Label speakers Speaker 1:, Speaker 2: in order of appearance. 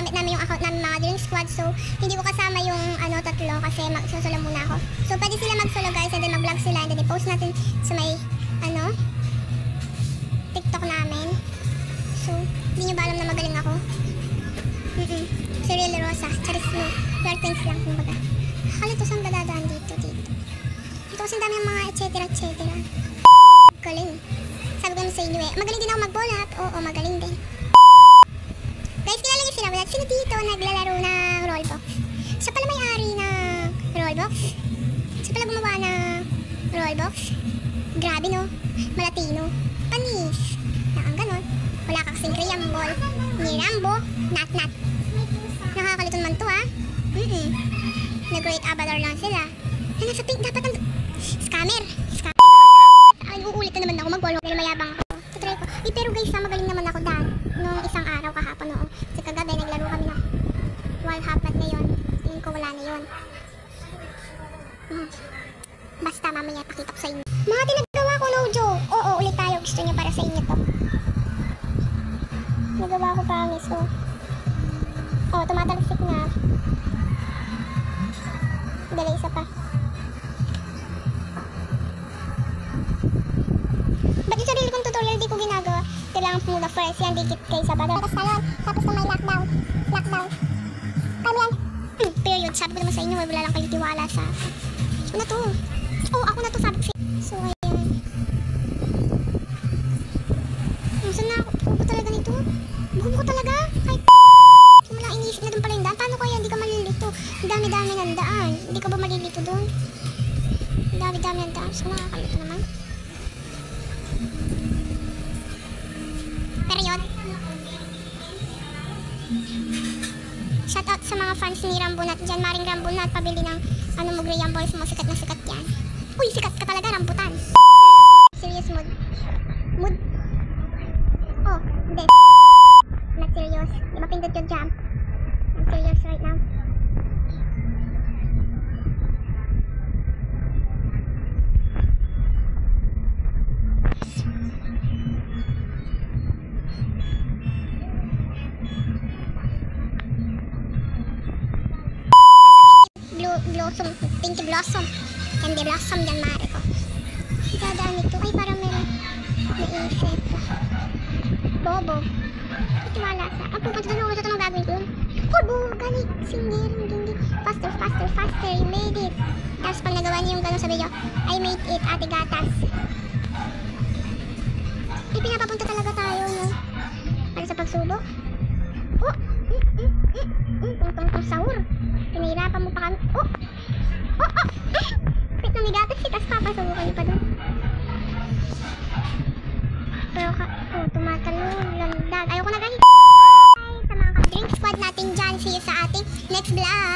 Speaker 1: ginagamit namin yung account namin mga Drink Squad. So, hindi ko kasama yung tatlo kasi magsosolo muna ako. So, pwede sila magsolo guys and then mag-vlog sila and then i-post natin sa may TikTok namin. So, hindi nyo ba alam na magaling ako? Si Real Rosa, charis no. Your things lang, kumbaga. Akala to saan ba dadaan dito? Dito kasi dami yung mga etc. Galing. Sabi ko sa inyo magaling din ako mag-bolap. Oo, magaling din. Guys, kilala niyo sila. Sino dito naglalaro ng Rollbox? Siya pala may-ari ng Rollbox. Siya pala gumawa ng Rollbox. Grabe no. Malatino. Panis. Ang ganon. Wala ka kasing Kriambol. Ni Rambo. Nat. Nakakalito naman to Nag-great avatar lang sila. Nasa pink dapat ang scammer. Ay, uulit na naman ako mag-wall dahil mayabang ako. Tutry ko. Pero guys, magaling naman ako dahil nung isang araw kahapon Kasi kagabi naglaro kami na wall hapat na yun. Tingin ko wala na yun. Basta mamaya pakita ko sa inyo. Mga tinagawa ko, no joke. Oo, ulit tayo. Gusto nyo para sa inyo to. Nagawa ko promise, tumatalsik na. Dala isa pa. Ba't yung sarili kong tutorial di ko ginagawa? Kailangan muna first yan, dikit kayo sa baga. Tapos na may lockdown. Kami yan. Period. Sabi ko naman sa inyo, wala lang kayo tiwala sa akin. Ako na to. Ako na to, sabi ko sa inyo. So, ayan. Saan na ako? Buko talaga nito? Buko talaga? Kahit simula iniisip na doon pala yung daan. Paano kaya hindi ka malilito? Ang dami-dami ng daan. Hindi ka ba malilito doon? Ang dami-dami ng daan. So, nakakalito naman. Pero yun. Shoutout sa mga fans ni Rambunat dyan. Maring Rambunat, pabili ng mo Graham Balls mo. Sikat na sikat yan. Uy, sikat ka talaga, rambutan. Serious mood. Hindi. Not serious. Di ba pindot yung jump? I'm serious right now. Pinky blossom. Candy blossom dyan, mare ko. Dadaan ito. Ay, parang meron naisip. Bobo. Itiwala sa. Ang pupunta doon ako sa itong gagawin ko yun. Bobo, galing. Singer. Hindi. Faster. You made it. Tapos pag nagawa niyo yung gano'n sa video, I made it, ate gatas. Ay, pinapapunta talaga tayo, no? Para sa pagsubok. Tungtong sahur. Pinahirapan mo pa kami. Wait, namigatas si tas papasubukan niyo pa doon. Pero tumatalon, landag. Ayoko na guys. Sa mga ka-drink squad natin dyan. See you sa ating next vlog.